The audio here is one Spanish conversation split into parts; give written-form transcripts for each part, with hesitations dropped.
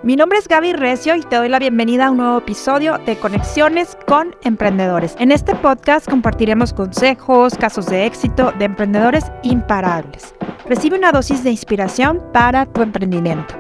Mi nombre es Gaby Recio y te doy la bienvenida a un nuevo episodio de Conexiones con Emprendedores. En este podcast compartiremos consejos, casos de éxito de emprendedores imparables. Recibe una dosis de inspiración para tu emprendimiento.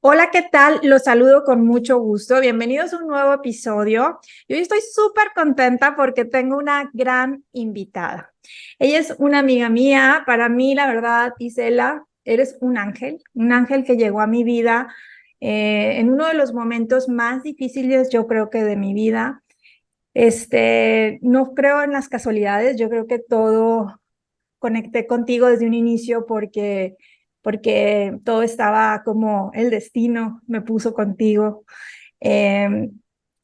Hola, ¿qué tal? Los saludo con mucho gusto. Bienvenidos a un nuevo episodio. Y hoy estoy súper contenta porque tengo una gran invitada. Ella es una amiga mía. Para mí, la verdad, Isela, eres un ángel que llegó a mi vida en uno de los momentos más difíciles, yo creo que de mi vida. No creo en las casualidades, yo creo que todo conecté contigo desde un inicio porque todo estaba como el destino me puso contigo. Eh,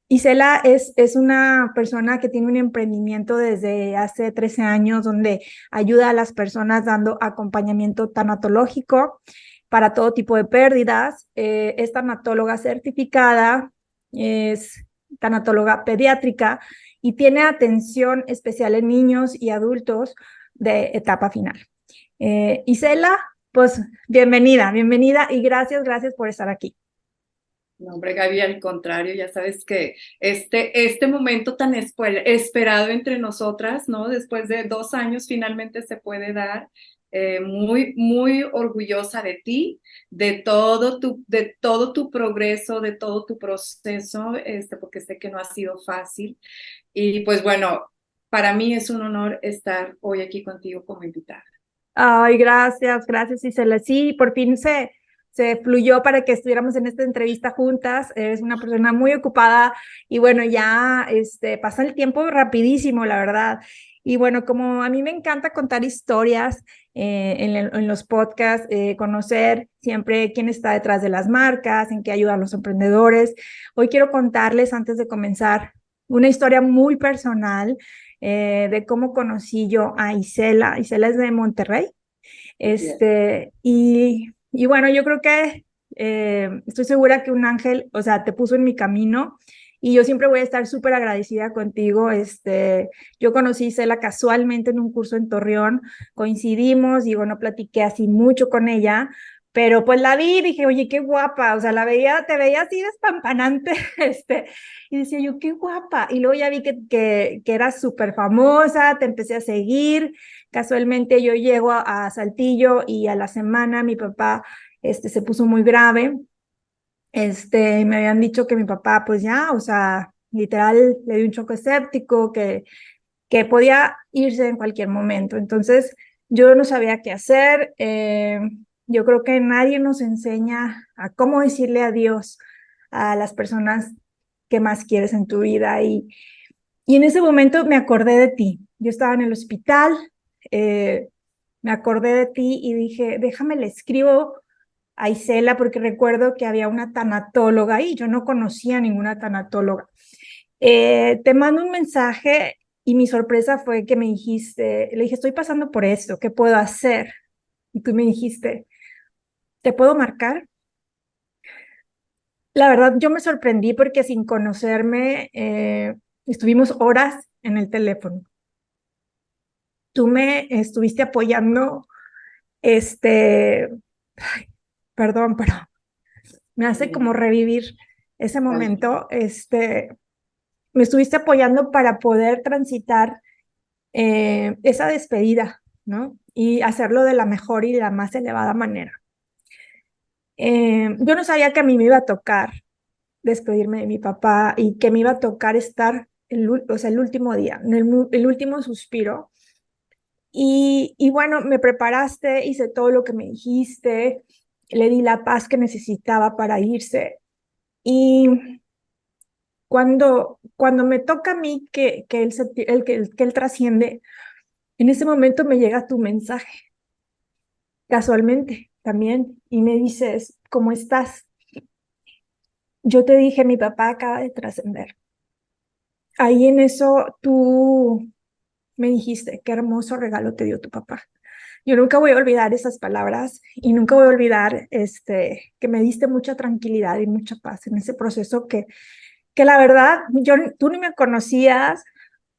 Isela es una persona que tiene un emprendimiento desde hace 13 años donde ayuda a las personas dando acompañamiento tanatológico para todo tipo de pérdidas. Es tanatóloga certificada, es tanatóloga pediátrica y tiene atención especial en niños y adultos de etapa final. Isela, pues bienvenida y gracias por estar aquí. No, hombre, Gaby, al contrario, ya sabes que este momento tan esperado entre nosotras, ¿no? Después de 2 años finalmente se puede dar. Muy, muy orgullosa de ti, de todo tu progreso, de todo tu proceso, porque sé que no ha sido fácil. Y pues bueno, para mí es un honor estar hoy aquí contigo como invitada. Ay, gracias, Isela. Sí, por fin se fluyó para que estuviéramos en esta entrevista juntas. Eres una persona muy ocupada y bueno, ya pasa el tiempo rapidísimo, la verdad. Y bueno, como a mí me encanta contar historias en los podcasts, conocer siempre quién está detrás de las marcas, en qué ayudan los emprendedores. Hoy quiero contarles, antes de comenzar, una historia muy personal de cómo conocí yo a Isela. Isela es de Monterrey. Y bueno, yo creo que estoy segura que un ángel, o sea, te puso en mi camino y yo siempre voy a estar súper agradecida contigo. Yo conocí a Isela casualmente en un curso en Torreón, coincidimos, digo, no platiqué así mucho con ella, pero pues la vi y dije, oye, qué guapa, o sea, te veía así despampanante, y decía yo, qué guapa, y luego ya vi que eras súper famosa, te empecé a seguir. Casualmente yo llego a Saltillo y a la semana mi papá se puso muy grave. Me habían dicho que mi papá, pues ya, o sea, literal le dio un choque séptico, que podía irse en cualquier momento. Entonces, yo no sabía qué hacer. Yo creo que nadie nos enseña a cómo decirle adiós a las personas que más quieres en tu vida. Y en ese momento me acordé de ti. Yo estaba en el hospital, eh, me acordé de ti y dije, déjame le escribo a Isela porque recuerdo que había una tanatóloga y yo no conocía ninguna tanatóloga. Te mando un mensaje y mi sorpresa fue que me dijiste, le dije, estoy pasando por esto, ¿qué puedo hacer? Y tú me dijiste, ¿te puedo marcar? La verdad, yo me sorprendí porque sin conocerme, estuvimos horas en el teléfono. Tú me estuviste apoyando, ay, perdón, pero me hace como revivir ese momento. Me estuviste apoyando para poder transitar esa despedida, ¿no? Y hacerlo de la mejor y la más elevada manera. Yo no sabía que a mí me iba a tocar despedirme de mi papá y que me iba a tocar estar o sea, el último día, el último suspiro. Y bueno, me preparaste, hice todo lo que me dijiste, le di la paz que necesitaba para irse. Y cuando me toca a mí que él trasciende, en ese momento me llega tu mensaje, casualmente también, y me dices, ¿cómo estás? Yo te dije, mi papá acaba de trascender. Ahí en eso tú me dijiste, qué hermoso regalo te dio tu papá. Yo nunca voy a olvidar esas palabras y nunca voy a olvidar que me diste mucha tranquilidad y mucha paz en ese proceso que la verdad, tú ni me conocías,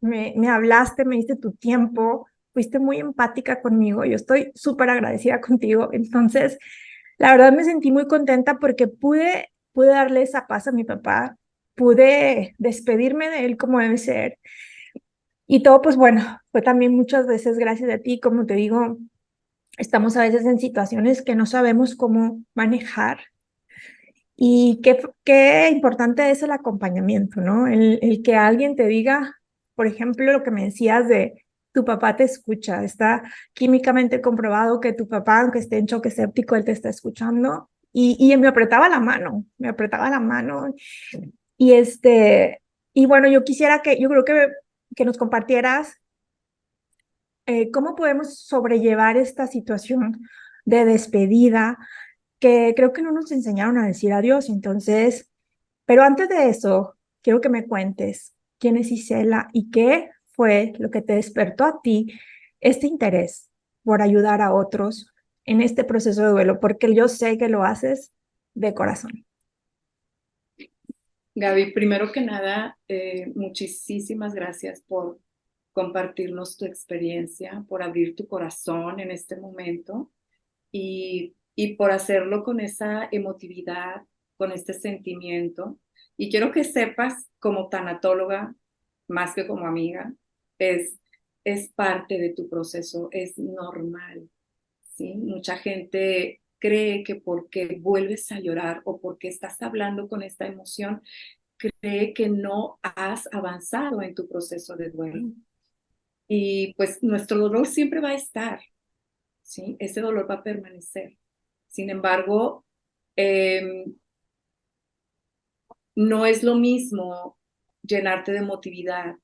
me hablaste, me diste tu tiempo, fuiste muy empática conmigo, yo estoy súper agradecida contigo. Entonces, La verdad me sentí muy contenta porque pude darle esa paz a mi papá, pude despedirme de él como debe ser. Y todo, pues bueno, fue también muchas veces gracias a ti, como te digo, estamos a veces en situaciones que no sabemos cómo manejar. Y qué importante es el acompañamiento, ¿no? El que alguien te diga, por ejemplo, lo que me decías de tu papá te escucha, está químicamente comprobado que tu papá, aunque esté en choque séptico, él te está escuchando. Y me apretaba la mano, me apretaba la mano. Y y bueno, yo creo que nos compartieras cómo podemos sobrellevar esta situación de despedida que creo que no nos enseñaron a decir adiós. Entonces, pero antes de eso, quiero que me cuentes quién es Isela y qué fue lo que te despertó a ti este interés por ayudar a otros en este proceso de duelo, porque yo sé que lo haces de corazón. Gaby, primero que nada, muchísimas gracias por compartirnos tu experiencia, por abrir tu corazón en este momento y por hacerlo con esa emotividad, con este sentimiento. Y quiero que sepas, como tanatóloga, más que como amiga, es, es parte de tu proceso, es normal, ¿sí? Mucha gente cree que porque vuelves a llorar o porque estás hablando con esta emoción, cree que no has avanzado en tu proceso de duelo. Y pues nuestro dolor siempre va a estar, ¿sí? Ese dolor va a permanecer. Sin embargo, eh, no es lo mismo llenarte de emotividad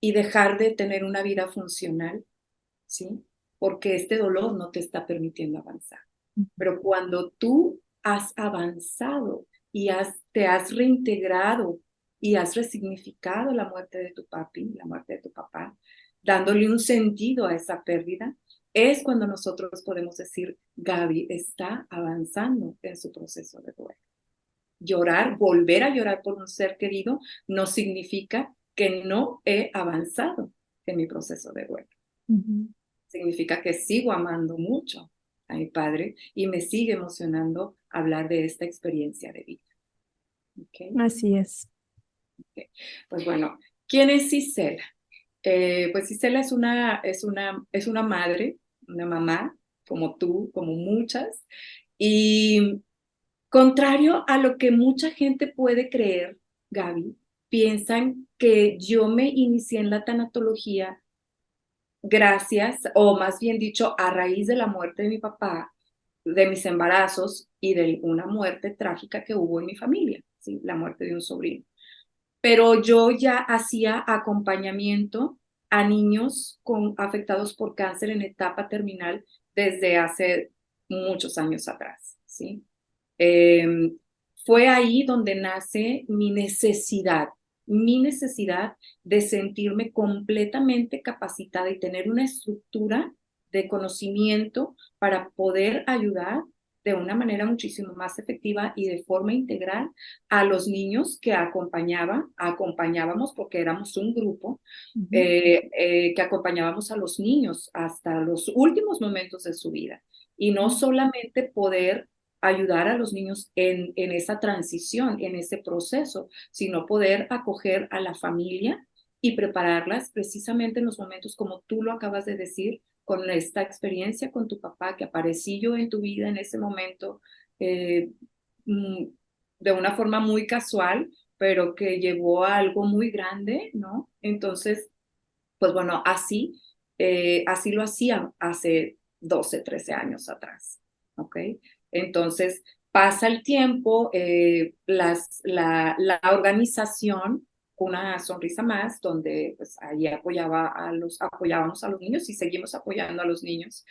y dejar de tener una vida funcional, ¿sí? Porque este dolor no te está permitiendo avanzar. Pero cuando tú has avanzado y te has reintegrado y has resignificado la muerte de tu papi, la muerte de tu papá, dándole un sentido a esa pérdida, es cuando nosotros podemos decir, Gaby está avanzando en su proceso de duelo. Llorar, volver a llorar por un ser querido, no significa que no he avanzado en mi proceso de duelo. Ujú. Significa que sigo amando mucho a mi padre y me sigue emocionando hablar de esta experiencia de vida. ¿Okay? Así es. Okay. Pues bueno, ¿quién es Isela? Pues Isela es una madre, una mamá, como tú, como muchas, y contrario a lo que mucha gente puede creer, Gaby, piensan que yo me inicié en la tanatología gracias, o más bien dicho, a raíz de la muerte de mi papá, de mis embarazos y de una muerte trágica que hubo en mi familia, ¿sí? La muerte de un sobrino. Pero yo ya hacía acompañamiento a niños afectados por cáncer en etapa terminal desde hace muchos años atrás, ¿sí? Eh, Fue ahí donde nace mi necesidad de sentirme completamente capacitada y tener una estructura de conocimiento para poder ayudar de una manera muchísimo más efectiva y de forma integral a los niños que acompañábamos porque éramos un grupo Ujú. que acompañábamos a los niños hasta los últimos momentos de su vida. Y no solamente poder ayudar a los niños en esa transición, en ese proceso, sino poder acoger a la familia y prepararlas precisamente en los momentos como tú lo acabas de decir, con esta experiencia con tu papá, que aparecí yo en tu vida en ese momento eh, mm, de una forma muy casual, pero que llevó a algo muy grande, ¿no? Entonces, pues bueno, así lo hacía hace 12, 13 años atrás, ¿ok? Entonces, pasa el tiempo, la organización, una sonrisa más, donde pues ahí apoyábamos a los niños y seguimos apoyando a los niños,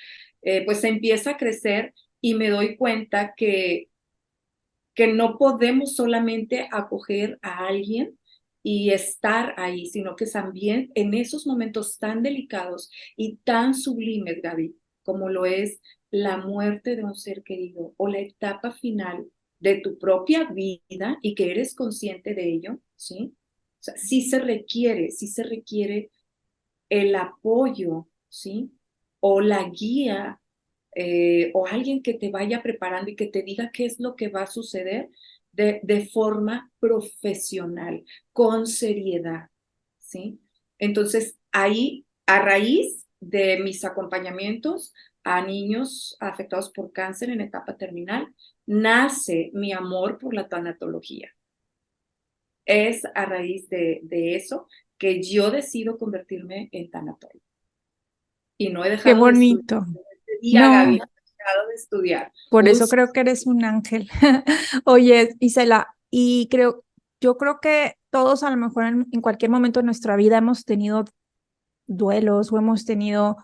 pues se empieza a crecer y me doy cuenta que no podemos solamente acoger a alguien y estar ahí, sino que también en esos momentos tan delicados y tan sublimes, Gaby, como lo es la muerte de un ser querido o la etapa final de tu propia vida y que eres consciente de ello, ¿sí? O sea, sí se requiere el apoyo, ¿sí? O la guía o alguien que te vaya preparando y que te diga qué es lo que va a suceder de forma profesional, con seriedad, ¿sí? Entonces, ahí, a raíz de mis acompañamientos a niños afectados por cáncer en etapa terminal, nace mi amor por la tanatología. Es a raíz de eso que yo decido convertirme en tanatóloga. Y no he Qué dejado de estudiar. bonito. Este día, Gaby, No, no he dejado de estudiar. por Un eso creo que eres un ángel. Oye, Isela, yo creo que todos a lo mejor en cualquier momento de nuestra vida hemos tenido duelos o hemos tenido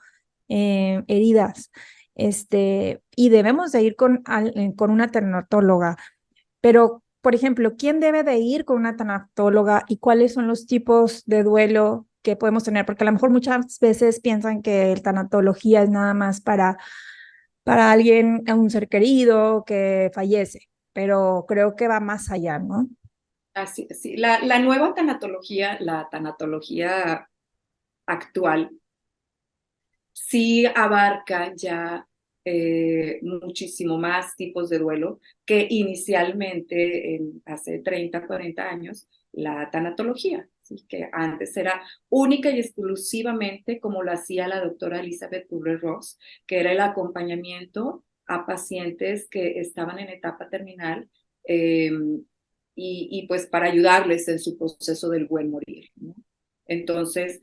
heridas, y debemos de ir con una tanatóloga. Pero, por ejemplo, ¿quién debe de ir con una tanatóloga y cuáles son los tipos de duelo que podemos tener? Porque a lo mejor muchas veces piensan que el tanatología es nada más para alguien, un ser querido que fallece, pero creo que va más allá, ¿no? así, sí. La nueva tanatología, la tanatología actual, sí abarca ya muchísimo más tipos de duelo que inicialmente, hace 30, 40 años, la tanatología, ¿sí? Que antes era única y exclusivamente como lo hacía la doctora Elizabeth Kubler-Ross, que era el acompañamiento a pacientes que estaban en etapa terminal, eh, y pues para ayudarles en su proceso del buen morir, ¿no? Entonces,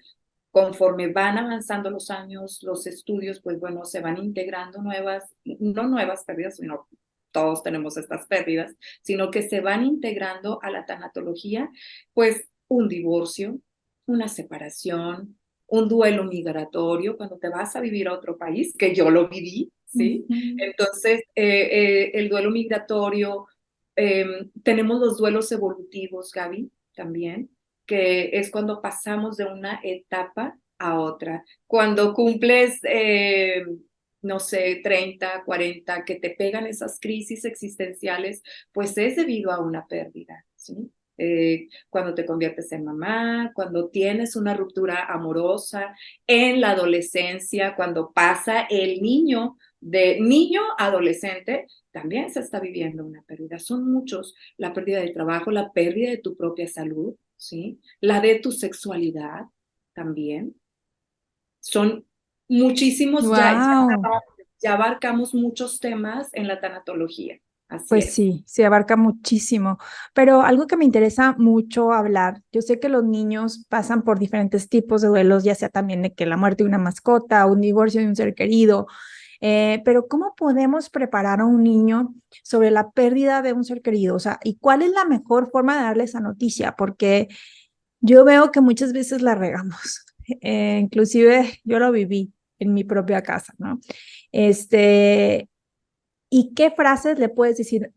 conforme van avanzando los años, los estudios, pues bueno, se van integrando nuevas, no nuevas pérdidas, sino todos tenemos estas pérdidas, sino que se van integrando a la tanatología, pues un divorcio, una separación, un duelo migratorio, cuando te vas a vivir a otro país, que yo lo viví, ¿sí? Ujú. Entonces, el duelo migratorio, tenemos los duelos evolutivos, Gaby, también, que es cuando pasamos de una etapa a otra. Cuando cumples, no sé, 30, 40, que te pegan esas crisis existenciales, pues es debido a una pérdida, ¿sí? Cuando te conviertes en mamá, cuando tienes una ruptura amorosa, en la adolescencia, cuando pasa el niño de niño a adolescente, también se está viviendo una pérdida. Son muchos, la pérdida de trabajo, la pérdida de tu propia salud, ¿sí? La de tu sexualidad también. Son muchísimos, Wow. ya abarcamos muchos temas en la tanatología. Así Pues es. sí, se abarca muchísimo, pero algo que me interesa mucho hablar, yo sé que los niños pasan por diferentes tipos de duelos, ya sea también de que la muerte de una mascota, un divorcio de un ser querido, pero ¿cómo podemos preparar a un niño sobre la pérdida de un ser querido? O sea, ¿y cuál es la mejor forma de darle esa noticia? Porque yo veo que muchas veces la regamos, inclusive yo lo viví en mi propia casa, ¿no? Este, ¿Y qué frases le puedes decir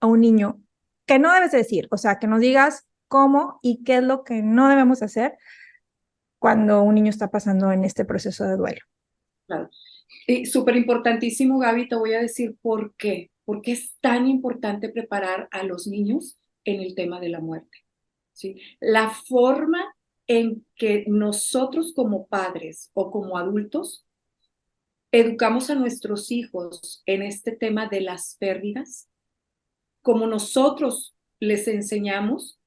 a un niño que no debes decir? O sea, que nos digas cómo y qué es lo que no debemos hacer cuando un niño está pasando en este proceso de duelo. Claro. Y súper importantísimo, Gaby, te voy a decir por qué. ¿Por qué es tan importante preparar a los niños en el tema de la muerte? ¿Sí? La forma en que nosotros como padres o como adultos educamos a nuestros hijos en este tema de las pérdidas, como nosotros les enseñamos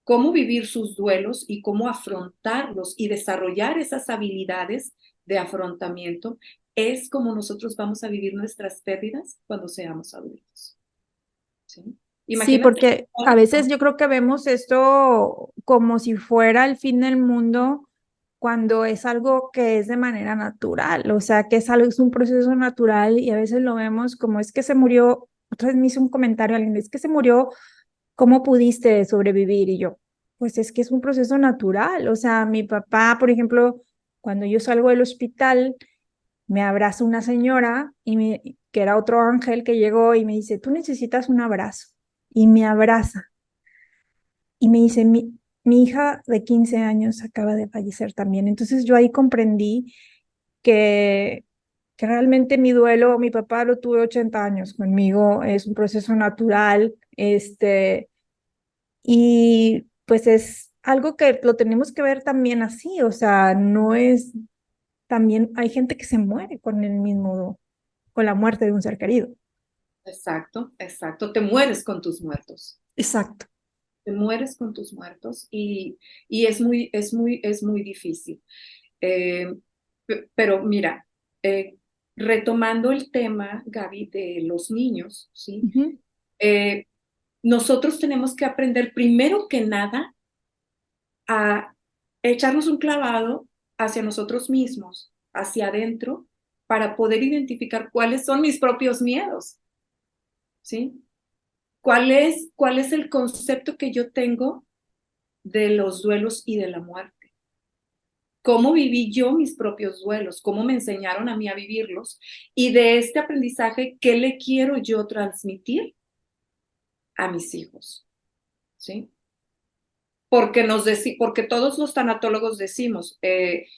cómo vivir sus duelos y cómo afrontarlos y desarrollar esas habilidades de afrontamiento, es como nosotros vamos a vivir nuestras pérdidas cuando seamos adultos, ¿sí? Sí, Imagínate. porque a veces yo creo que vemos esto como si fuera el fin del mundo cuando es algo que es de manera natural, o sea, que es algo, es un proceso natural y a veces lo vemos como es que se murió, otra vez me hizo un comentario alguien, es que se murió. ¿Cómo pudiste sobrevivir? Y yo, pues es que es un proceso natural. O sea, mi papá, por ejemplo, cuando yo salgo del hospital, me abraza una señora que era otro ángel que llegó y me dice, tú necesitas un abrazo. Y me abraza y me dice, mi hija de 15 años acaba de fallecer también. Entonces yo ahí comprendí que, que realmente mi duelo, mi papá lo tuve 80 años conmigo, es un proceso natural, y pues es algo que lo tenemos que ver también así, o sea, no es, también hay gente que se muere con el mismo con la muerte de un ser querido. Exacto, exacto. Te mueres con tus muertos. Exacto. Te mueres con tus muertos y es muy difícil. Eh, pero mira, eh, retomando el tema, Gaby, de los niños, ¿sí? Ujú. Eh, nosotros tenemos que aprender primero que nada a echarnos un clavado hacia nosotros mismos, hacia adentro, para poder identificar cuáles son mis propios miedos, ¿sí? ¿Cuál es el concepto que yo tengo de los duelos y de la muerte? ¿Cómo viví yo mis propios duelos? ¿Cómo me enseñaron a mí a vivirlos? Y de este aprendizaje, ¿qué le quiero yo transmitir a mis hijos? ¿Sí? Porque todos los tanatólogos decimos,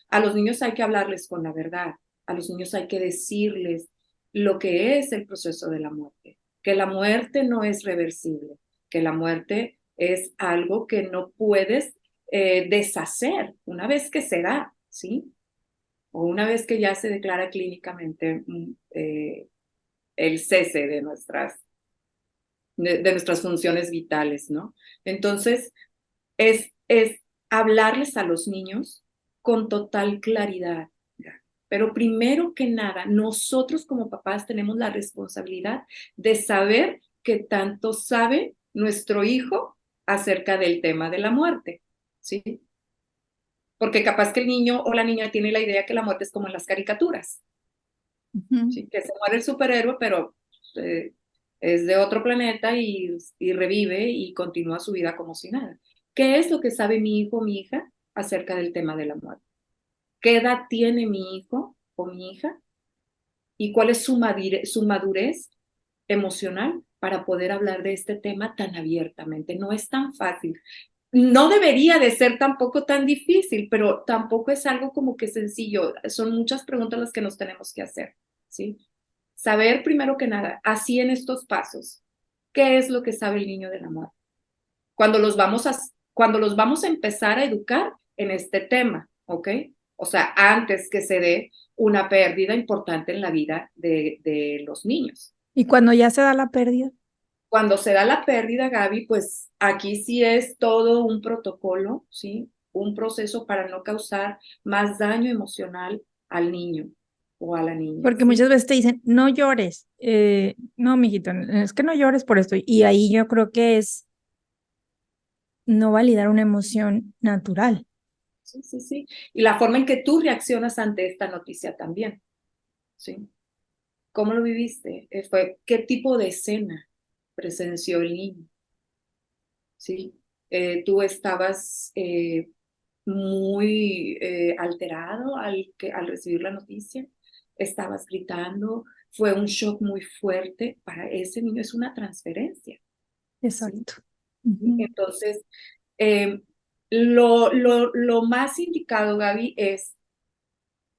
a los niños hay que hablarles con la verdad, a los niños hay que decirles lo que es el proceso de la muerte, que la muerte no es reversible, que la muerte es algo que no puedes deshacer una vez que se da, ¿sí? O una vez que ya se declara clínicamente el cese de nuestras funciones vitales, ¿no? Entonces, es hablarles a los niños con total claridad. Pero primero que nada, nosotros como papás tenemos la responsabilidad de saber qué tanto sabe nuestro hijo acerca del tema de la muerte, ¿sí? Porque capaz que el niño o la niña tiene la idea que la muerte es como en las caricaturas, Ujú. ¿sí? Que se muere el superhéroe, pero eh, es de otro planeta y revive y continúa su vida como si nada. ¿Qué es lo que sabe mi hijo o mi hija acerca del tema de la muerte? ¿Qué edad tiene mi hijo o mi hija? ¿Y cuál es su madurez emocional para poder hablar de este tema tan abiertamente? No es tan fácil. No debería de ser tampoco tan difícil, pero tampoco es algo como que sencillo. Son muchas preguntas las que nos tenemos que hacer, ¿sí? Saber primero que nada, así en estos pasos, ¿qué es lo que sabe el niño del amor? Cuando los vamos a empezar a educar en este tema, ¿ok? O sea, antes que se dé una pérdida importante en la vida de los niños. Y cuando ya se da la pérdida. Cuando se da la pérdida, Gaby, pues aquí sí es todo un protocolo, ¿sí? Un proceso para no causar más daño emocional al niño o a la niña, Porque ¿sí? muchas veces te dicen, no llores. No, mijito, es que no llores por esto. Y ahí yo creo que es no validar una emoción natural. Sí, sí, sí. Y la forma en que tú reaccionas ante esta noticia también, ¿sí? ¿Cómo lo viviste? ¿Qué tipo de escena presenció el niño? ¿Sí? ¿Tú estabas muy alterado al recibir la noticia? ¿Estabas gritando? ¿Fue un shock muy fuerte? Para ese niño es una transferencia, ¿sí? Exacto. Ujú. Entonces, eh, lo más indicado, Gaby, es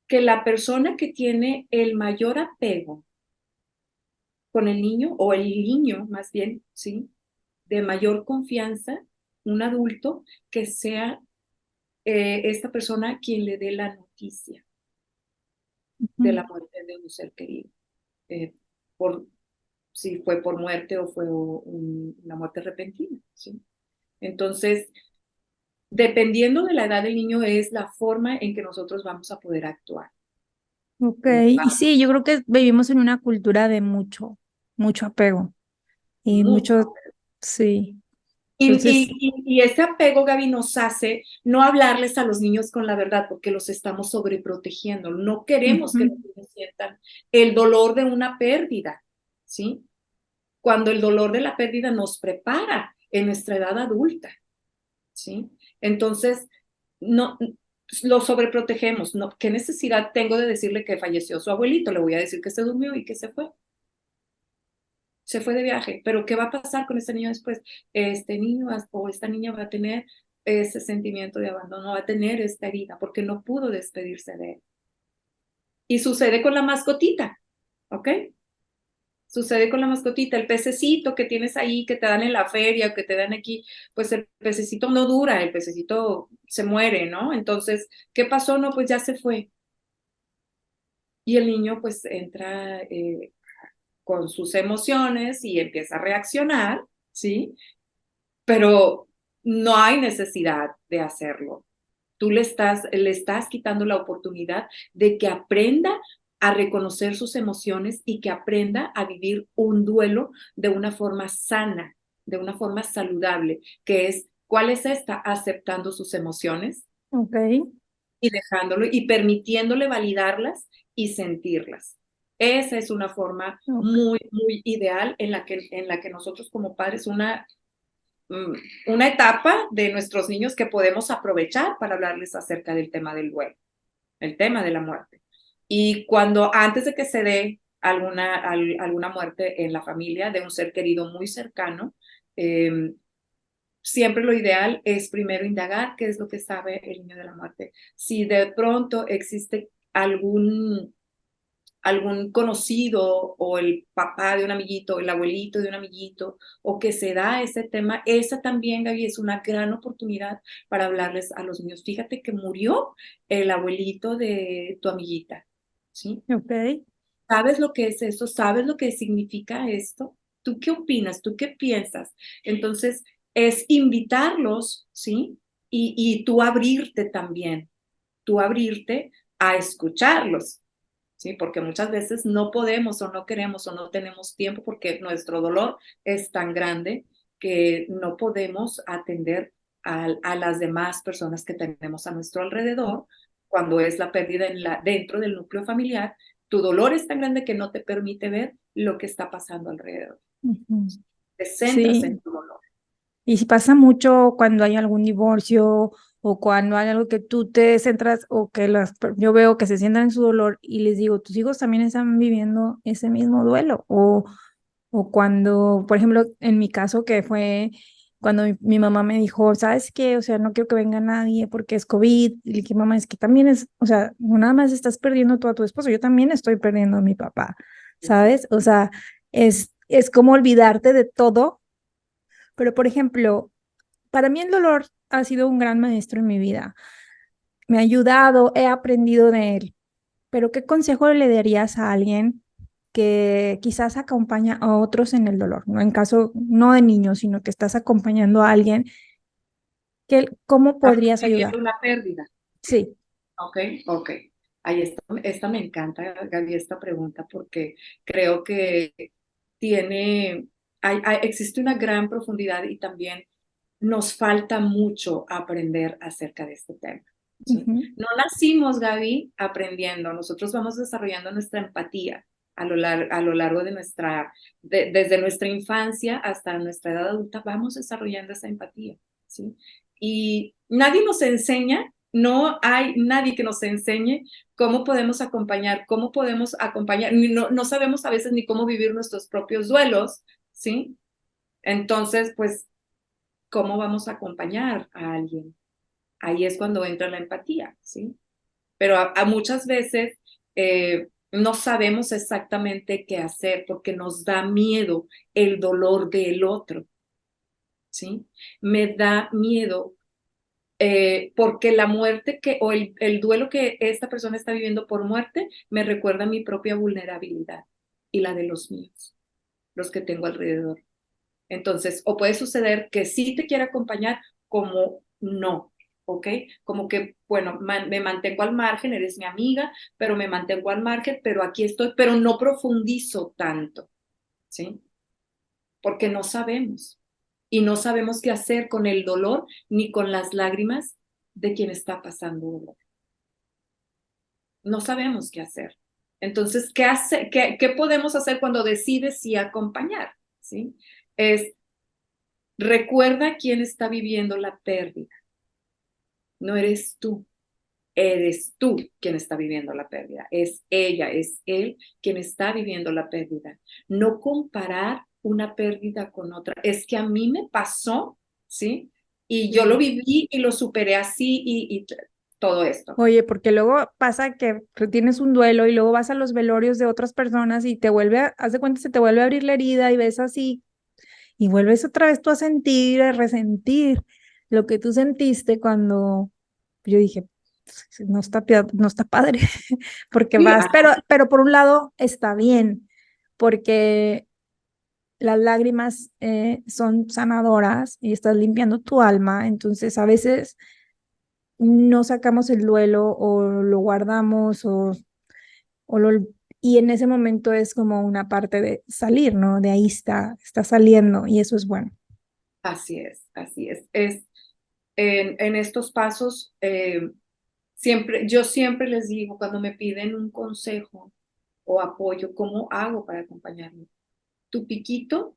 que la persona que tiene el mayor apego con el niño, o el niño más bien, ¿sí? De mayor confianza, un adulto, que sea esta persona quien le dé la noticia de Ujú. la muerte de un ser querido. eh, por, si fue por muerte o fue una muerte repentina, ¿sí? Entonces, dependiendo de la edad del niño, es la forma en que nosotros vamos a poder actuar. Ok, y sí, yo creo que vivimos en una cultura de mucho, mucho apego y Mucho. mucho, sí. Y, Entonces, y, y ese apego, Gaby, nos hace no hablarles a los niños con la verdad porque los estamos sobreprotegiendo. No queremos que ujú. los niños sientan el dolor de una pérdida, ¿sí? Cuando el dolor de la pérdida nos prepara en nuestra edad adulta, ¿sí? Entonces, no, lo sobreprotegemos. No, ¿qué necesidad tengo de decirle que falleció su abuelito? Le voy a decir que se durmió y que se fue de viaje, pero ¿qué va a pasar con este niño después? Este niño o esta niña va a tener ese sentimiento de abandono, va a tener esta herida porque no pudo despedirse de él. Y sucede con la mascotita, ¿ok? Sucede con la mascotita, el pececito que tienes ahí, que te dan en la feria o que te dan aquí, pues el pececito no dura, el pececito se muere, ¿no? Entonces, ¿qué pasó? No, pues ya se fue. y el niño pues entra con sus emociones y empieza a reaccionar, ¿sí? Pero no hay necesidad de hacerlo. Tú le estás quitando la oportunidad de que aprenda a reconocer sus emociones y que aprenda a vivir un duelo de una forma sana, de una forma saludable, que es, ¿cuál es esta? Aceptando sus emociones Ok, y dejándolo y permitiéndole validarlas y sentirlas. Esa es una forma ok. muy, muy ideal en la que nosotros como padres, una etapa de nuestros niños que podemos aprovechar para hablarles acerca del tema del duelo, el tema de la muerte. Y cuando antes de que se dé alguna muerte en la familia de un ser querido muy cercano, eh, siempre lo ideal es primero indagar qué es lo que sabe el niño de la muerte. Si de pronto existe algún conocido o el papá de un amiguito, el abuelito de un amiguito, o que se da ese tema, esa también, Gaby, es una gran oportunidad para hablarles a los niños. Fíjate que murió el abuelito de tu amiguita, ¿sí? Ok. ¿Sabes lo que es eso? ¿Sabes lo que significa esto? ¿Tú qué opinas? ¿Tú qué piensas? Entonces, es invitarlos, ¿sí? Y tú abrirte también, tú abrirte a escucharlos, ¿sí? Porque muchas veces no podemos o no queremos o no tenemos tiempo porque nuestro dolor es tan grande que no podemos atender a las demás personas que tenemos a nuestro alrededor cuando es la pérdida dentro del núcleo familiar. Tu dolor es tan grande que no te permite ver lo que está pasando alrededor. Ujú. Te centras en Sí, tu dolor. y si pasa mucho cuando hay algún divorcio o cuando hay algo que tú te centras o que yo veo que se sientan en su dolor y les digo, tus hijos también están viviendo ese mismo duelo o cuando, por ejemplo, en mi caso que fue cuando mi mamá me dijo, ¿sabes qué? O sea, no quiero que venga nadie porque es COVID. Y le dije, mamá, es que también es, o sea, no nada más estás perdiendo tú a tu esposo, yo también estoy perdiendo a mi papá, ¿sabes? O sea, es como olvidarte de todo, pero por ejemplo, para mí el dolor ha sido un gran maestro en mi vida. Me ha ayudado, he aprendido de él. Pero ¿qué consejo le darías a alguien que quizás acompaña a otros en el dolor? No en caso, no de niños, sino que estás acompañando a alguien, ¿cómo Estás podrías viviendo ayudar? una pérdida. Sí. Ok, ok. Ahí esta me encanta, Gaby, esta pregunta, porque creo que existe una gran profundidad y también nos falta mucho aprender acerca de este tema, ¿sí? Ujú. No nacimos, Gaby, aprendiendo. Nosotros vamos desarrollando nuestra empatía a lo largo de desde nuestra infancia hasta nuestra edad adulta, vamos desarrollando esa empatía, ¿sí? Y nadie nos enseña, no hay nadie que nos enseñe cómo podemos acompañar, no, no sabemos a veces ni cómo vivir nuestros propios duelos, ¿sí? Entonces, pues, ¿cómo vamos a acompañar a alguien? Ahí es cuando entra la empatía, ¿sí? Pero a muchas veces no sabemos exactamente qué hacer porque nos da miedo el dolor del otro, ¿sí? Me da miedo porque la muerte o el duelo que esta persona está viviendo por muerte me recuerda mi propia vulnerabilidad y la de los míos, los que tengo alrededor. Entonces, o puede suceder que sí te quiera acompañar como no, ¿ok? Como que, bueno, me mantengo al margen, eres mi amiga, pero me mantengo al margen, pero aquí estoy, pero no profundizo tanto, ¿sí? Porque no sabemos y no sabemos qué hacer con el dolor ni con las lágrimas de quien está pasando dolor. No sabemos qué hacer. Entonces, ¿qué podemos hacer cuando decides sí acompañar? ¿Sí? Es recuerda quién está viviendo la pérdida. No eres tú quien está viviendo la pérdida. Es ella, es él quien está viviendo la pérdida. No comparar una pérdida con otra. Es que a mí me pasó, ¿sí? Y yo lo Sí. viví y lo superé así y todo esto. Oye, porque luego pasa que tienes un duelo y luego vas a los velorios de otras personas y haz de cuenta, se te vuelve a abrir la herida y ves así y vuelves otra vez tú a sentir, a resentir lo que tú sentiste cuando yo dije, no está padre, porque Sí, vas, pero por un lado está bien, porque las lágrimas son sanadoras y estás limpiando tu alma, entonces a veces no sacamos el duelo o lo guardamos o lo, y en ese momento es como una parte de salir, ¿no? De ahí está saliendo y eso es bueno. así es, así es. En estos pasos, yo siempre les digo, cuando me piden un consejo o apoyo, ¿cómo hago para acompañarme? Tu piquito,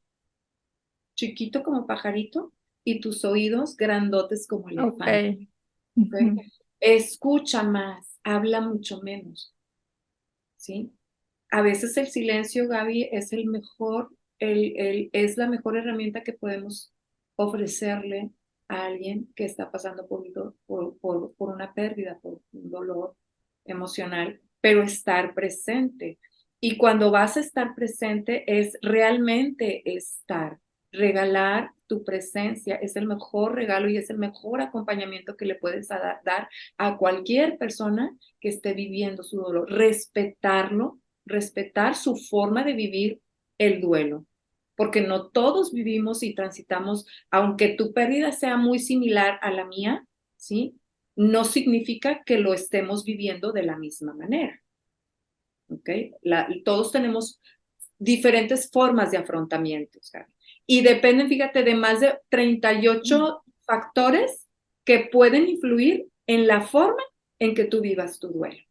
chiquito como pajarito, y tus oídos grandotes como Ok. elefante. ¿Ok? Ujú. Escucha más, habla mucho menos, ¿sí? A veces el silencio, Gaby, es es la mejor herramienta que podemos ofrecerle a alguien que está pasando por una pérdida, por un dolor emocional, pero estar presente. Y cuando vas a estar presente es realmente estar. Regalar tu presencia es el mejor regalo y es el mejor acompañamiento que le puedes dar a cualquier persona que esté viviendo su dolor. Respetar su forma de vivir el duelo, porque no todos vivimos y transitamos, aunque tu pérdida sea muy similar a la mía, ¿sí? No significa que lo estemos viviendo de la misma manera, ¿ok? Todos tenemos diferentes formas de afrontamiento, ¿sabes? Y dependen, fíjate, de más de 38 factores que pueden influir en la forma en que tú vivas tu duelo.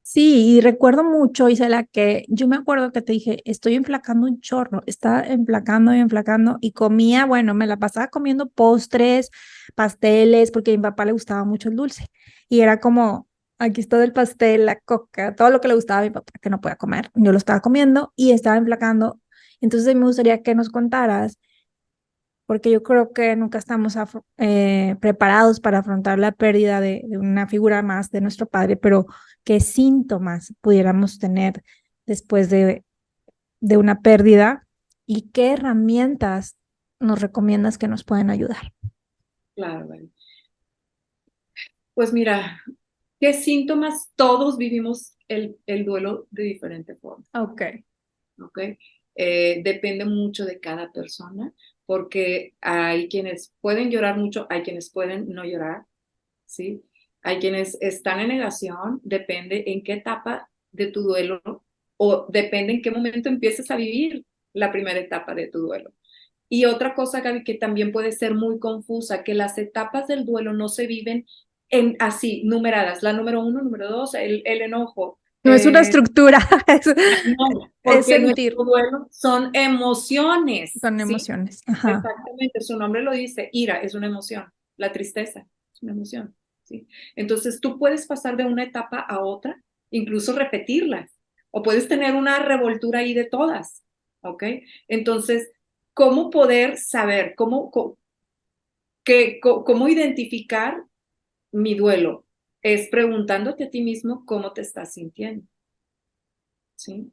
Sí, y recuerdo mucho, Isela, que yo me acuerdo que te dije, estoy enflacando un chorro, estaba enflacando y enflacando y comía, bueno, me la pasaba comiendo postres, pasteles, porque a mi papá le gustaba mucho el dulce. Y era como, aquí está el pastel, la coca, todo lo que le gustaba a mi papá que no podía comer. Yo lo estaba comiendo y estaba enflacando. Entonces me gustaría que nos contaras porque yo creo que nunca estamos preparados para afrontar la pérdida de una figura más de nuestro padre, pero qué síntomas pudiéramos tener después de una pérdida y qué herramientas nos recomiendas que nos pueden ayudar. Claro, bueno. Pues mira, ¿qué síntomas? Todos vivimos el duelo de diferente forma, Ok. ¿ok? Depende mucho de cada persona, porque hay quienes pueden llorar mucho, hay quienes pueden no llorar, ¿sí? Hay quienes están en negación, depende en qué etapa de tu duelo o depende en qué momento empieces a vivir la primera etapa de tu duelo. Y otra cosa, Gaby, que también puede ser muy confusa, que las etapas del duelo no se viven así, numeradas. La número uno, número dos, el enojo. No es una estructura, No, es porque sentir, nuestro duelo son emociones, son ¿sí? emociones. Ajá. Exactamente, su nombre lo dice, ira es una emoción, la tristeza es una emoción, ¿sí? Entonces tú puedes pasar de una etapa a otra, incluso repetirlas, o puedes tener una revoltura ahí de todas, ¿ok? Entonces, ¿cómo poder saber, cómo identificar mi duelo? Es preguntándote a ti mismo cómo te estás sintiendo, ¿sí?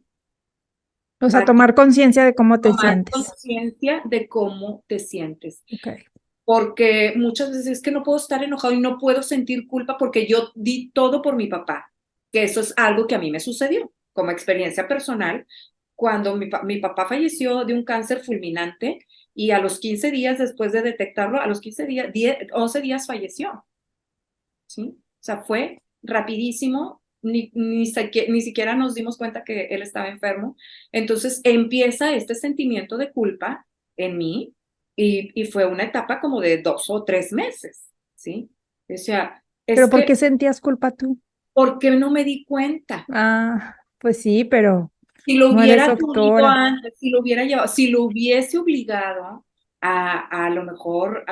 O sea, Va, tomar conciencia de cómo te tomar sientes. conciencia de cómo te sientes. Ok. Porque muchas veces es que no puedo estar enojado y no puedo sentir culpa porque yo di todo por mi papá, que eso es algo que a mí me sucedió como experiencia personal cuando mi papá falleció de un cáncer fulminante y a los 15 días después de detectarlo, a los 15 días, 11 días falleció, ¿sí? O sea, fue rapidísimo, ni siquiera nos dimos cuenta que él estaba enfermo. Entonces empieza este sentimiento de culpa en mí y fue una etapa como de 2 o 3 meses, ¿sí? O sea, Pero es ¿por qué que, sentías culpa tú? ¿por qué no me di cuenta? Ah, pues sí, pero Si lo no eres hubiera tenido doctora. antes, si lo hubiera llevado, si lo hubiese obligado a lo mejor,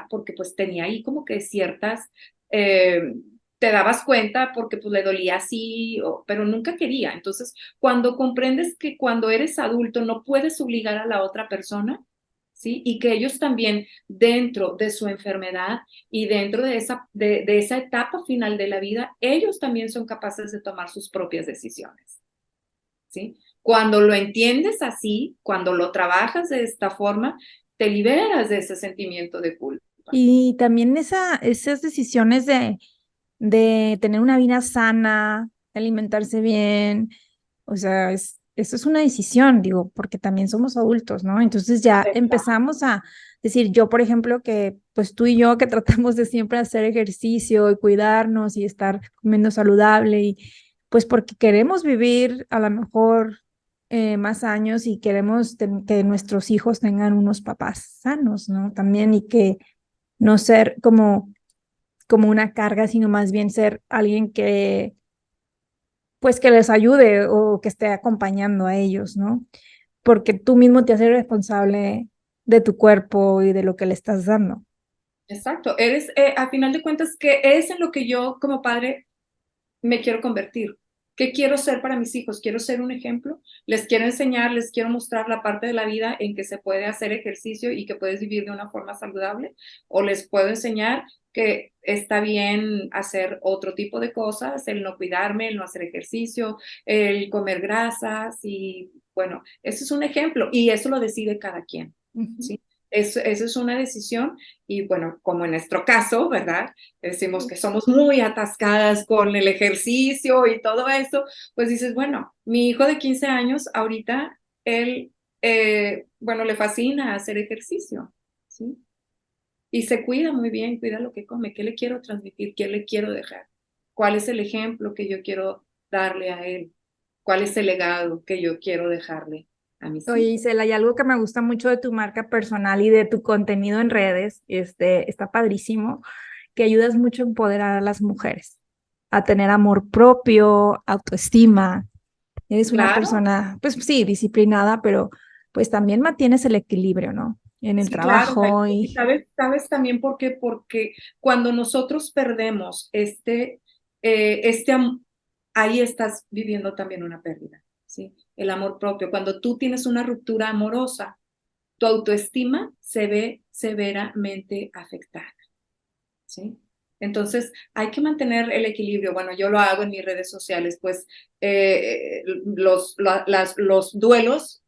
porque pues tenía ahí como que ciertas, te dabas cuenta porque pues le dolía así, pero nunca quería. Entonces, cuando comprendes que cuando eres adulto no puedes obligar a la otra persona, ¿sí? Y que ellos también dentro de su enfermedad y dentro de esa etapa final de la vida, ellos también son capaces de tomar sus propias decisiones. ¿Sí? Cuando lo entiendes así, cuando lo trabajas de esta forma, te liberas de ese sentimiento de culpa. Y también esas decisiones de tener una vida sana, de alimentarse bien. O sea, eso es una decisión, digo, porque también somos adultos, ¿no? Entonces ya empezamos a decir, yo, por ejemplo, que pues tú y yo que tratamos de siempre hacer ejercicio y cuidarnos y estar comiendo saludable y pues porque queremos vivir a lo mejor más años y queremos que nuestros hijos tengan unos papás sanos, ¿no? También y que no ser como una carga, sino más bien ser alguien que pues que les ayude o que esté acompañando a ellos, ¿no? Porque tú mismo te haces responsable de tu cuerpo y de lo que le estás dando. Exacto, eres, a final de cuentas, que es en lo que yo como padre me quiero convertir. ¿Qué quiero ser para mis hijos? Quiero ser un ejemplo. Les quiero enseñar, les quiero mostrar la parte de la vida en que se puede hacer ejercicio y que puedes vivir de una forma saludable. O les puedo enseñar que está bien hacer otro tipo de cosas, el no cuidarme, el no hacer ejercicio, el comer grasas y bueno, eso es un ejemplo y eso lo decide cada quien. ¿Sí? Eso es una decisión y bueno, como en nuestro caso, ¿verdad? Decimos que somos muy atascadas con el ejercicio y todo eso, pues dices, bueno, mi hijo de 15 años, ahorita, él, bueno, le fascina hacer ejercicio, ¿sí? Y se cuida muy bien, cuida lo que come, qué le quiero transmitir, qué le quiero dejar, cuál es el ejemplo que yo quiero darle a él, cuál es el legado que yo quiero dejarle a mis Oye, hijos. Isela, y algo que me gusta mucho de tu marca personal y de tu contenido en redes, está padrísimo, que ayudas mucho a empoderar a las mujeres, a tener amor propio, autoestima. Eres una Claro. persona, pues sí, disciplinada, pero pues también mantienes el equilibrio, ¿no? En el Sí, claro, trabajo y y... sabes también por qué, porque cuando nosotros perdemos ahí estás viviendo también una pérdida, ¿sí? El amor propio. Cuando tú tienes una ruptura amorosa, tu autoestima se ve severamente afectada, ¿sí? Entonces, hay que mantener el equilibrio. Bueno, yo lo hago en mis redes sociales, pues los duelos,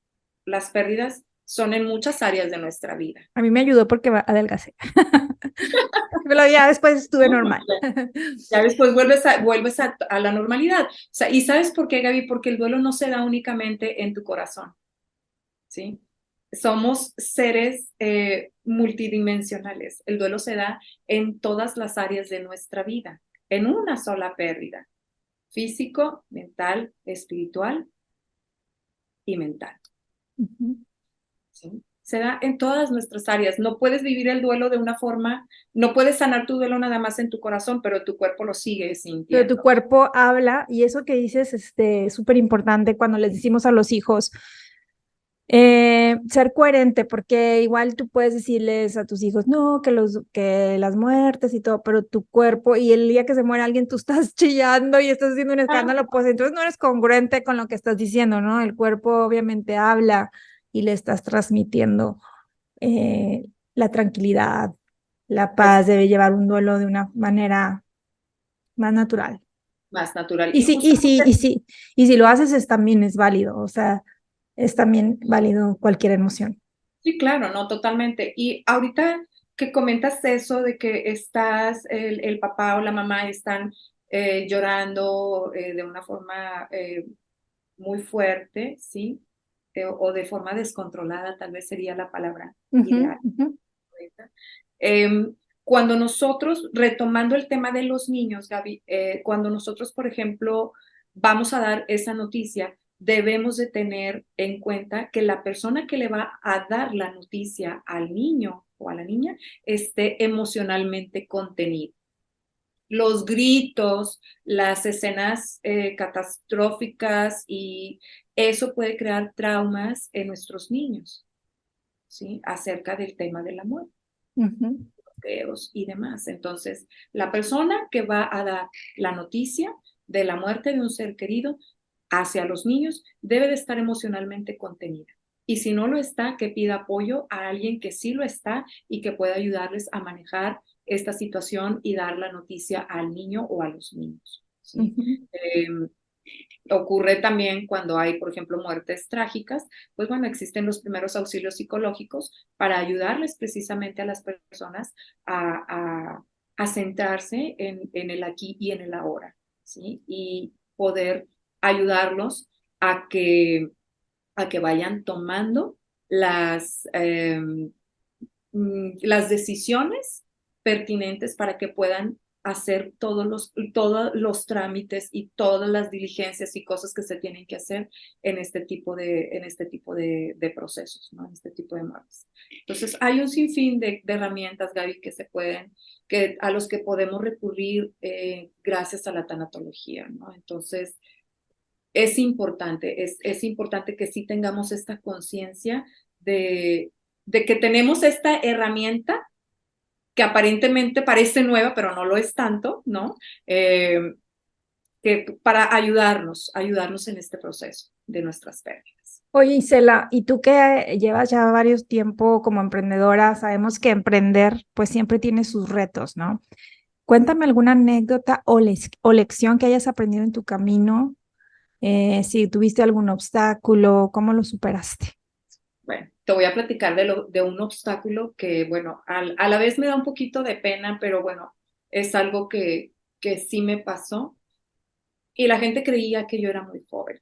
las pérdidas son en muchas áreas de nuestra vida. A mí me ayudó porque adelgacé, pero ya después estuve No, normal. ya después vuelves a la normalidad. O sea, ¿y sabes por qué, Gaby? Porque el duelo no se da únicamente en tu corazón, ¿sí? Somos seres multidimensionales. El duelo se da en todas las áreas de nuestra vida, en una sola pérdida, físico, mental, espiritual y mental, Ujú. ¿sí? Se da en todas nuestras áreas. No puedes vivir el duelo de una forma, no puedes sanar tu duelo nada más en tu corazón, pero tu cuerpo lo sigue Pero tu sintiendo. cuerpo habla y eso que dices es súper importante cuando les decimos a los hijos, ser coherente, porque igual tú puedes decirles a tus hijos, no, que las muertes y todo, pero tu cuerpo y el día que se muere alguien tú estás chillando y estás haciendo un Ah, escándalo, pues entonces no eres congruente con lo que estás diciendo, ¿no? El cuerpo obviamente habla y le estás transmitiendo eh, la tranquilidad, la es paz, debe llevar un duelo de una manera más natural. más natural. Y Y sí, y sí, y justamente, sí, y si lo haces también es válido, o sea, es también válido cualquier emoción. sí, claro, no, totalmente. Y ahorita que comentas eso de que el papá o la mamá están llorando de una forma muy fuerte, ¿sí? O de forma descontrolada, tal vez sería la palabra Ujú, ideal. ujú, ¿Correcta? Cuando nosotros, retomando el tema de los niños, Gaby, cuando nosotros, por ejemplo, vamos a dar esa noticia, debemos de tener en cuenta que la persona que le va a dar la noticia al niño o a la niña esté emocionalmente contenido. Los gritos, las escenas catastróficas y eso puede crear traumas en nuestros niños, ¿sí? Acerca del tema de la muerte ujú. y demás. Entonces, la persona que va a dar la noticia de la muerte de un ser querido hacia los niños debe de estar emocionalmente contenida. Y si no lo está, que pida apoyo a alguien que sí lo está y que pueda ayudarles a manejar esta situación y dar la noticia al niño o a los niños, ¿sí? Ujú, Eh, Ocurre también cuando hay, por ejemplo, muertes trágicas, pues bueno, existen los primeros auxilios psicológicos para ayudarles precisamente a las personas a, a centrarse en el aquí y en el ahora, ¿sí? Y poder ayudarlos a que, a que vayan tomando las decisiones pertinentes para que puedan hacer todos los trámites y todas las diligencias y cosas que se tienen que hacer en este tipo de procesos, ¿no? En este tipo de mapas. Entonces, hay un sinfín de herramientas, Gaby, a los que podemos recurrir gracias a la tanatología, ¿no? Entonces, es importante que sí tengamos esta conciencia de que tenemos esta herramienta que aparentemente parece nueva, pero no lo es tanto, ¿no? Para ayudarnos en este proceso de nuestras pérdidas. Oye, Isela, y tú que llevas ya varios tiempo como emprendedora, sabemos que emprender pues siempre tiene sus retos, ¿no? Cuéntame alguna anécdota o lección que hayas aprendido en tu camino, si tuviste algún obstáculo, ¿cómo lo superaste? Bueno, te voy a platicar de un obstáculo que, bueno, a la vez me da un poquito de pena, pero bueno, es algo que sí me pasó. Y la gente creía que yo era muy joven,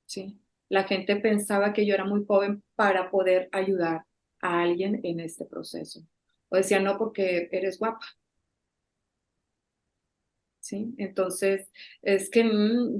¿sí? La gente pensaba que yo era muy joven para poder ayudar a alguien en este proceso. O decía, no, porque eres guapa, ¿sí? Entonces, es que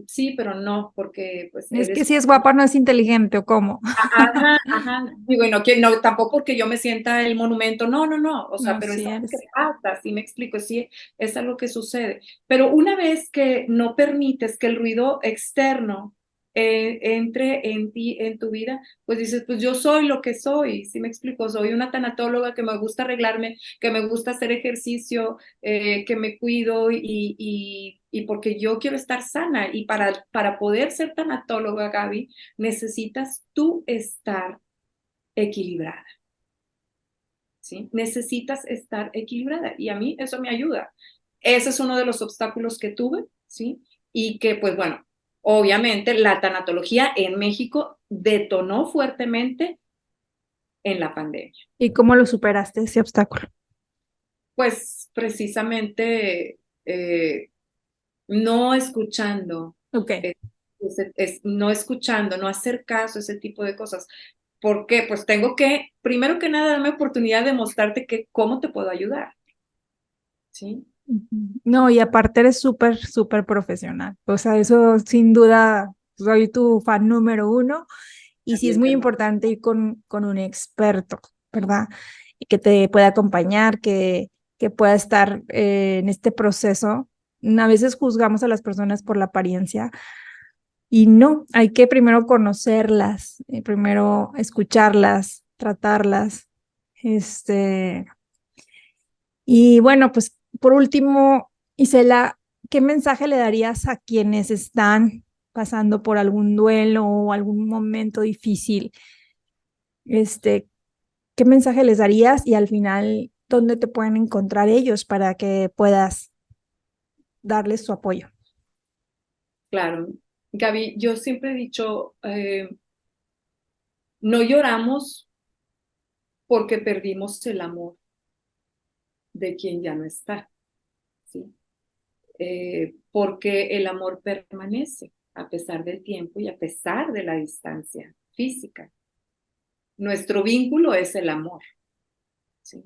sí, pero no, porque pues Es que eres si es joven. guapa no es inteligente, ¿o cómo? Ajá, ajá. Digo, y no, no, tampoco porque yo me sienta el monumento, no, no, no, o sea, No, pero es sí algo que eres. pasa, sí me explico, sí, es algo que sucede. Pero una vez que no permites que el ruido externo entre en ti, en tu vida, pues dices, pues yo soy lo que soy, sí me explico, soy una tanatóloga que me gusta arreglarme, que me gusta hacer ejercicio, que me cuido y porque yo quiero estar sana y para poder ser tanatóloga, Gaby, necesitas tú estar equilibrada, ¿sí? Necesitas estar equilibrada y a mí eso me ayuda. Ese es uno de los obstáculos que tuve, ¿sí? Y que, pues bueno, obviamente la tanatología en México detonó fuertemente en la pandemia. ¿Y cómo lo superaste ese obstáculo? Pues precisamente no escuchando, Ok. eh, no escuchando, no hacer caso a ese tipo de cosas. ¿Por qué? Pues tengo que, primero que nada, darme oportunidad de mostrarte cómo te puedo ayudar, ¿sí? Ujú. No, y aparte eres súper, súper profesional. O sea, eso sin duda, soy tu fan número uno. Y sí es También muy te lo- importante ir con un experto, ¿verdad? Y que te pueda acompañar, que pueda estar en este proceso. A veces juzgamos a las personas por la apariencia y no, hay que primero conocerlas, primero escucharlas, tratarlas. Este, y bueno, pues por último, Isela, ¿qué mensaje le darías a quienes están pasando por algún duelo o algún momento difícil? Este, ¿qué mensaje les darías y al final, dónde te pueden encontrar ellos para que puedas darles su apoyo? Claro. Gaby, yo siempre he dicho, no lloramos porque perdimos el amor de quien ya no está, ¿sí? Porque el amor permanece a pesar del tiempo y a pesar de la distancia física. Nuestro vínculo es el amor, ¿sí?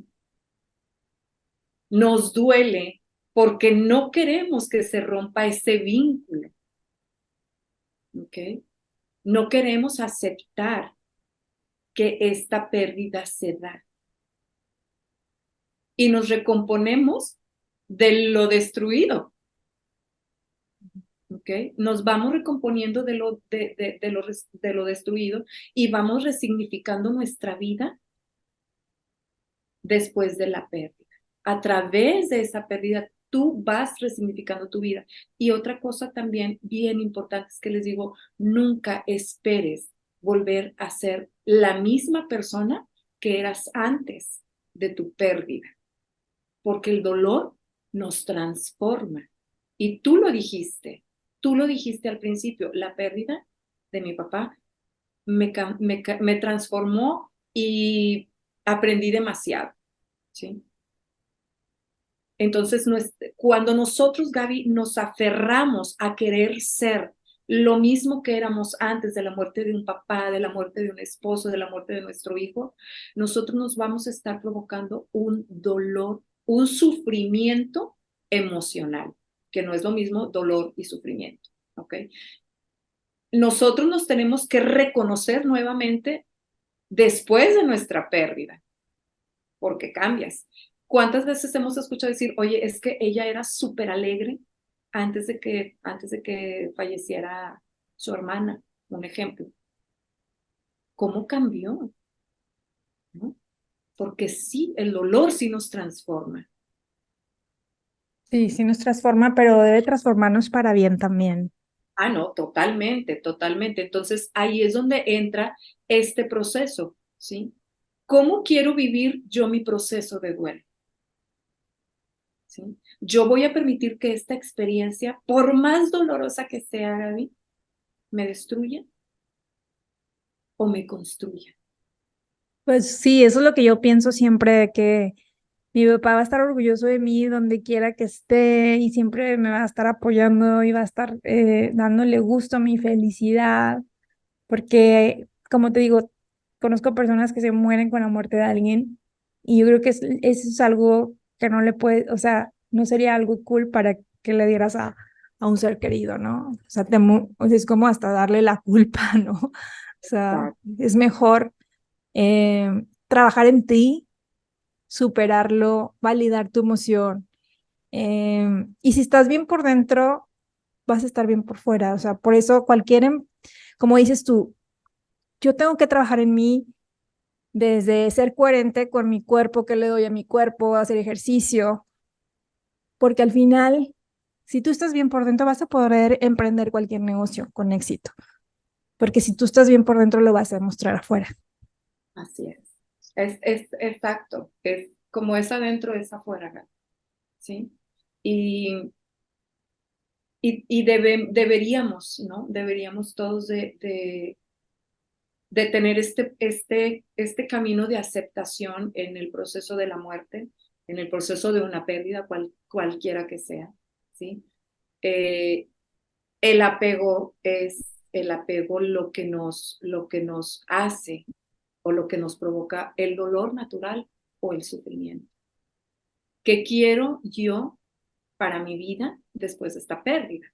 Nos duele porque no queremos que se rompa ese vínculo, ¿ok? No queremos aceptar que esta pérdida se da y nos recomponemos de lo destruido, ¿ok? Nos vamos recomponiendo de lo destruido y vamos resignificando nuestra vida después de la pérdida. A través de esa pérdida, tú vas resignificando tu vida. Y otra cosa también bien importante es que les digo, nunca esperes volver a ser la misma persona que eras antes de tu pérdida, porque el dolor nos transforma. Y tú lo dijiste al principio, la pérdida de mi papá me transformó y aprendí demasiado, ¿sí? Entonces, cuando nosotros, Gaby, nos aferramos a querer ser lo mismo que éramos antes de la muerte de un papá, de la muerte de un esposo, de la muerte de nuestro hijo, nosotros nos vamos a estar provocando un dolor, un sufrimiento emocional, que no es lo mismo dolor y sufrimiento, ¿ok? Nosotros nos tenemos que reconocer nuevamente después de nuestra pérdida, porque cambias. ¿Cuántas veces hemos escuchado decir, oye, es que ella era súper alegre antes de que falleciera su hermana? Un ejemplo. ¿Cómo cambió? ¿No? Porque sí, el dolor sí nos transforma. Sí, sí nos transforma, pero debe transformarnos para bien también. Ah, no, totalmente, totalmente. Entonces ahí es donde entra este proceso, ¿sí? ¿Cómo quiero vivir yo mi proceso de duelo? ¿Sí? Yo voy a permitir que esta experiencia, por más dolorosa que sea, Gaby, me destruya o me construya. Pues sí, eso es lo que yo pienso siempre, de que mi papá va a estar orgulloso de mí donde quiera que esté y siempre me va a estar apoyando y va a estar dándole gusto a mi felicidad, porque como te digo, conozco personas que se mueren con la muerte de alguien y yo creo que eso es algo que no le puede, o sea, no sería algo cool para que le dieras a un ser querido, ¿no? O sea, o sea, es como hasta darle la culpa, ¿no? O sea, Exacto. es mejor trabajar en ti, superarlo, validar tu emoción. Y si estás bien por dentro, vas a estar bien por fuera. O sea, por eso como dices tú, yo tengo que trabajar en mí desde ser coherente con mi cuerpo, que le doy a mi cuerpo, hacer ejercicio, porque al final, si tú estás bien por dentro, vas a poder emprender cualquier negocio con éxito, porque si tú estás bien por dentro, lo vas a demostrar afuera. Así es. Es exacto. Es como es adentro, es afuera, Gaby, ¿sí? Y, deberíamos, ¿no? Deberíamos todos de tener este camino de aceptación en el proceso de la muerte, en el proceso de una pérdida, cualquiera que sea, ¿sí? Eh, el apego es el apego lo que nos hace o lo que nos provoca el dolor natural o el sufrimiento. ¿Qué quiero yo para mi vida después de esta pérdida?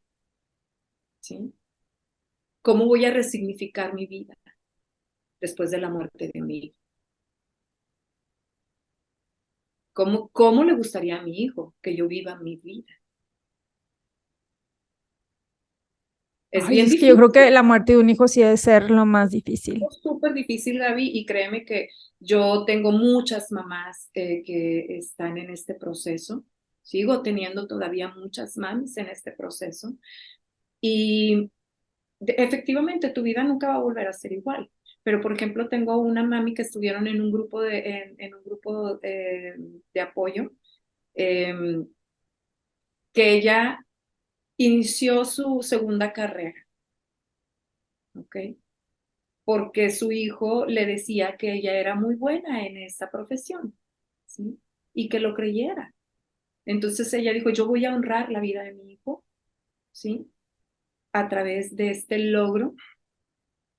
¿Sí? ¿Cómo voy a resignificar mi vida después de la muerte de mi hijo? ¿Cómo le gustaría a mi hijo que yo viva mi vida? Es Ay, bien es que yo difícil, creo que la muerte de un hijo sí debe ser lo más difícil. es súper difícil, Gaby, y créeme que yo tengo muchas mamás que están en este proceso. Sigo teniendo todavía muchas mamis en este proceso. Y efectivamente, tu vida nunca va a volver a ser igual. Pero, por ejemplo, tengo una mami que estuvieron en un grupo en un grupo de apoyo, eh, que ella inició su segunda carrera, ¿ok? Porque su hijo le decía que ella era muy buena en esa profesión, ¿sí? Y que lo creyera. Entonces ella dijo, yo voy a honrar la vida de mi hijo, ¿sí? A través de este logro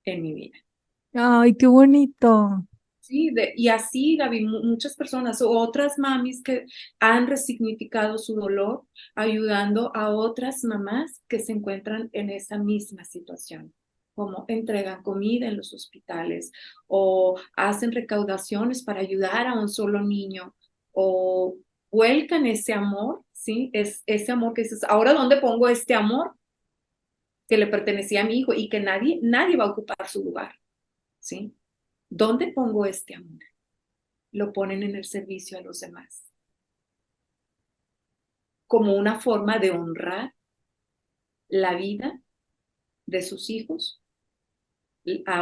en mi vida. Ay, qué bonito. Sí, y así, Gaby, muchas personas o otras mamis que han resignificado su dolor ayudando a otras mamás que se encuentran en esa misma situación, como entregan comida en los hospitales o hacen recaudaciones para ayudar a un solo niño o vuelcan ese amor, ¿sí? Es ese amor que dices, ahora ¿dónde pongo este amor que le pertenecía a mi hijo y que nadie va a ocupar su lugar, ¿sí? ¿Dónde pongo este amor? Lo ponen en el servicio a los demás, como una forma de honrar la vida de sus hijos,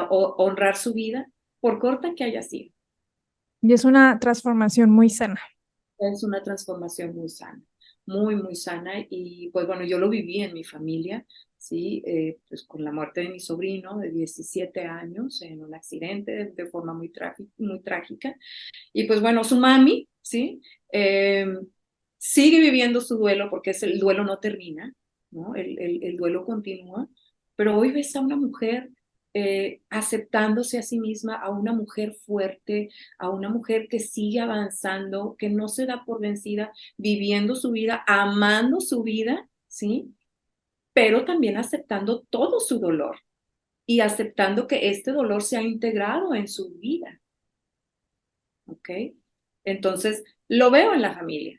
honrar su vida, por corta que haya sido. Y es una transformación muy sana. Es una transformación muy, muy sana. Y pues bueno, yo lo viví en mi familia, ¿sí? Pues con la muerte de mi sobrino de 17 años en un accidente de forma muy trágica. Y pues bueno, su mami, ¿sí? sigue viviendo su duelo porque el duelo no termina, ¿no? El duelo continúa, pero hoy ves a una mujer aceptándose a sí misma, a una mujer fuerte, a una mujer que sigue avanzando, que no se da por vencida, viviendo su vida, amando su vida, ¿sí? Pero también aceptando todo su dolor y aceptando que este dolor se ha integrado en su vida, ¿ok? Entonces, lo veo en la familia,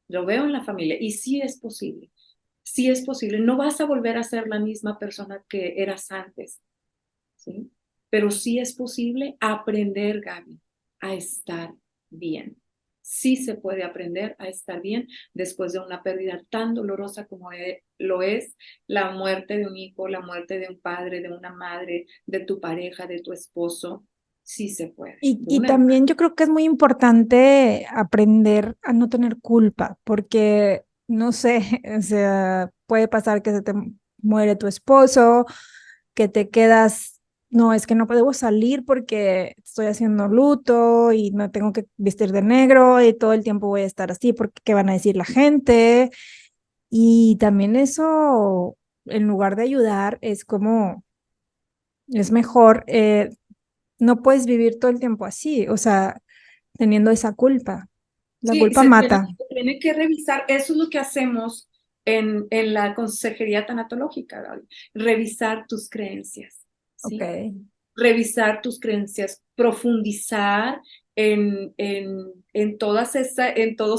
lo veo en la familia y sí es posible, no vas a volver a ser la misma persona que eras antes, ¿sí? Pero sí es posible aprender, Gaby, a estar bien. Sí se puede aprender a estar bien después de una pérdida tan dolorosa como lo es la muerte de un hijo, la muerte de un padre, de una madre, de tu pareja, de tu esposo. Sí se puede. De Y una hermana. también yo creo que es muy importante aprender a no tener culpa, porque no sé, o sea, puede pasar que se te muere tu esposo, que te quedas, no, es que no puedo salir porque estoy haciendo luto y no tengo que vestir de negro y todo el tiempo voy a estar así porque qué van a decir la gente. Y también eso, en lugar de ayudar, es como, es mejor, no puedes vivir todo el tiempo así, o sea, teniendo esa culpa. La Sí, culpa mata. se tiene que revisar. Eso es lo que hacemos en la consejería tanatológica, Gaby. Revisar tus creencias, Ok. ¿sí? Revisar tus creencias, profundizar en todos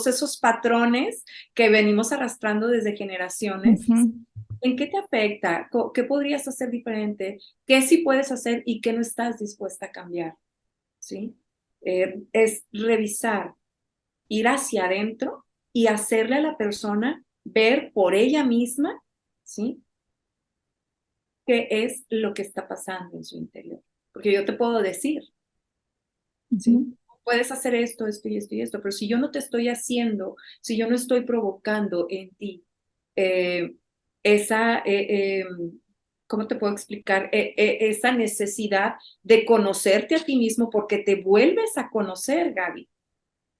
esos patrones que venimos arrastrando desde generaciones. Ujú. ¿En qué te afecta? ¿Qué podrías hacer diferente? ¿Qué sí puedes hacer y qué no estás dispuesta a cambiar? ¿Sí? Es revisar, ir hacia adentro y hacerle a la persona ver por ella misma, ¿sí? ¿Qué es lo que está pasando en su interior? Porque yo te puedo decir, ¿sí? Ujú. Puedes hacer esto, esto y esto y esto, pero si yo no te estoy haciendo, si yo no estoy provocando en ti eh, esa, ¿cómo te puedo explicar? Esa necesidad de conocerte a ti mismo porque te vuelves a conocer, Gaby,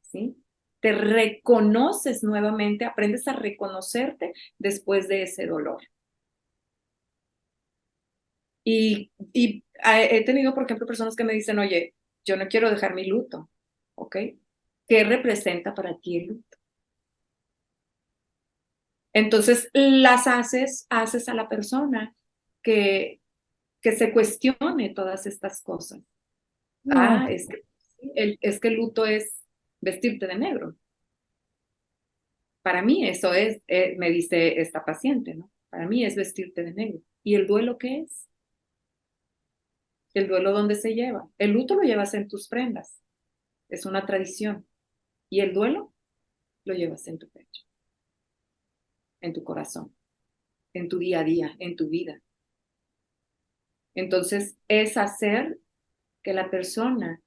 ¿sí? Te reconoces nuevamente, aprendes a reconocerte después de ese dolor. Y he tenido, por ejemplo, personas que me dicen, oye, yo no quiero dejar mi luto, ¿ok? ¿Qué representa para ti el luto? Entonces, haces a la persona que, que se cuestione todas estas cosas. No, Es que el luto es vestirte de negro. Para mí eso es, me dice esta paciente, ¿no? Para mí es vestirte de negro. ¿Y el duelo qué es? ¿El duelo dónde se lleva? El luto lo llevas en tus prendas, es una tradición. Y el duelo lo llevas en tu pecho, en tu corazón, en tu día a día, en tu vida. Entonces, es hacer que la persona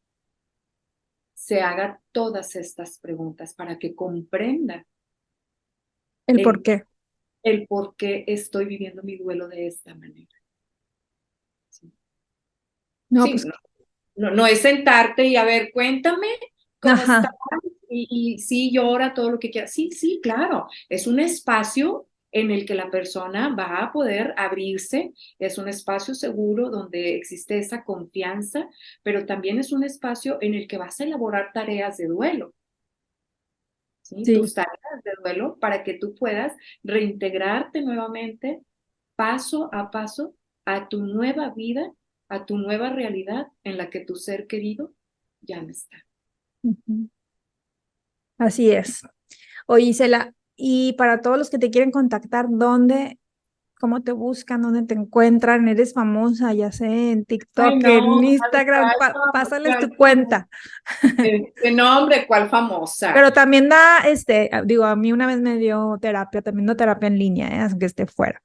se haga todas estas preguntas para que comprenda el por el, qué. el por qué estoy viviendo mi duelo de esta manera. Sí, No, sí, pues, no es sentarte y a ver, cuéntame cómo está ajá. y sí llora todo lo que quiera. Sí, sí, claro, es un espacio en el que la persona va a poder abrirse, es un espacio seguro donde existe esa confianza, pero también es un espacio en el que vas a elaborar tareas de duelo, ¿sí? Sí. Tus tareas de duelo para que tú puedas reintegrarte nuevamente paso a paso a tu nueva vida, a tu nueva realidad en la que tu ser querido ya no está. Ujú. Así es. Oye, Isela, y para todos los que te quieren contactar, ¿dónde, cómo te buscan, dónde te encuentran? Eres famosa, ya sé, en Ay, TikTok, no, en Instagram, pásales ¿cuál tu famosa? cuenta. Nombre, ¿cuál famosa? Pero también da, digo, a mí una vez me dio terapia, también da terapia en línea, aunque esté fuera.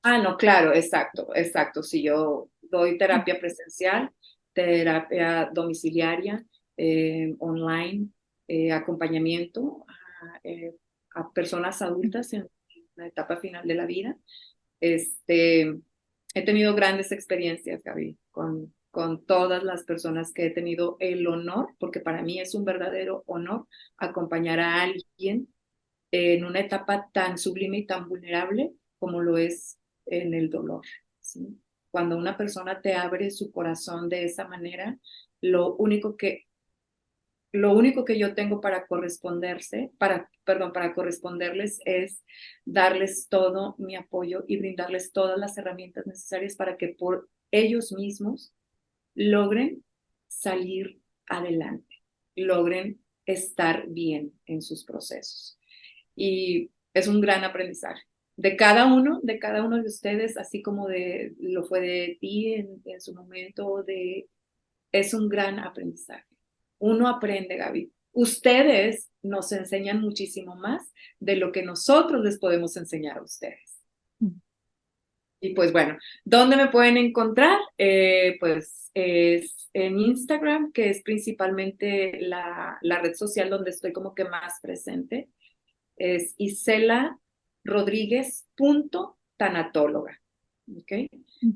Ah, no, claro, exacto, exacto. Si yo doy terapia presencial, terapia domiciliaria, online, acompañamiento a personas adultas en la etapa final de la vida. Este, he tenido grandes experiencias, Gaby, con todas las personas que he tenido el honor, porque para mí es un verdadero honor acompañar a alguien en una etapa tan sublime y tan vulnerable como lo es en el dolor, ¿sí? Cuando una persona te abre su corazón de esa manera, lo único que yo tengo para para corresponderles es darles todo mi apoyo y brindarles todas las herramientas necesarias para que por ellos mismos logren salir adelante, logren estar bien en sus procesos. Y es un gran aprendizaje de cada uno de ustedes, así como lo fue de ti en su momento, es un gran aprendizaje. Uno aprende, Gaby. Ustedes nos enseñan muchísimo más de lo que nosotros les podemos enseñar a ustedes. Y pues bueno, ¿dónde me pueden encontrar? Pues es en Instagram, que es principalmente la red social donde estoy como que más presente. Es isela.rodríguez.tanatóloga. ¿Okay?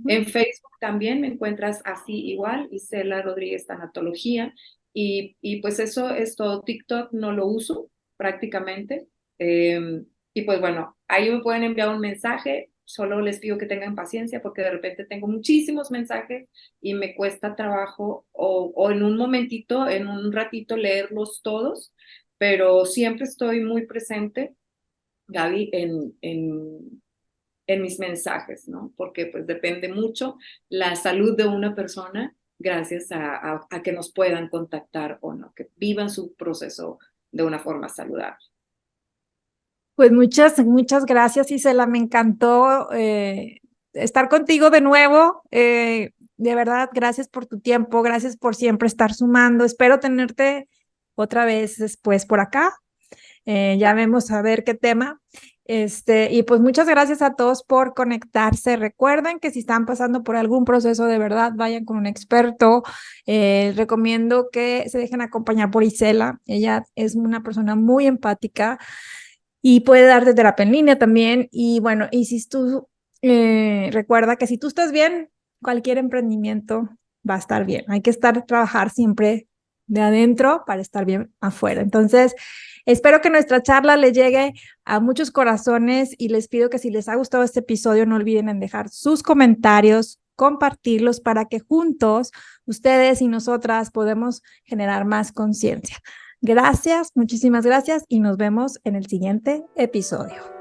En Facebook también me encuentras así igual, Isela Rodríguez Tanatología. Y pues eso es todo. TikTok no lo uso prácticamente. Y pues bueno, ahí me pueden enviar un mensaje. Solo les pido que tengan paciencia porque de repente tengo muchísimos mensajes y me cuesta trabajo o en un momentito, en un ratito leerlos todos, pero siempre estoy muy presente, Gaby, en mis mensajes, ¿no? Porque pues depende mucho la salud de una persona gracias a que nos puedan contactar o no, que vivan su proceso de una forma saludable. Pues muchas gracias, Isela. Me encantó estar contigo de nuevo. De verdad, gracias por tu tiempo, gracias por siempre estar sumando. Espero tenerte otra vez después por acá. Ya vemos a ver qué tema. Y pues muchas gracias a todos por conectarse. Recuerden que si están pasando por algún proceso de verdad, vayan con un experto. Recomiendo que se dejen acompañar por Isela. Ella es una persona muy empática y puede darte terapia en línea también. Y bueno, y si tú recuerda que si tú estás bien, cualquier emprendimiento va a estar bien. Hay que trabajar siempre de adentro para estar bien afuera. Entonces, espero que nuestra charla le llegue a muchos corazones y les pido que si les ha gustado este episodio, no olviden en dejar sus comentarios, compartirlos para que juntos, ustedes y nosotras, podemos generar más conciencia. Gracias, muchísimas gracias y nos vemos en el siguiente episodio.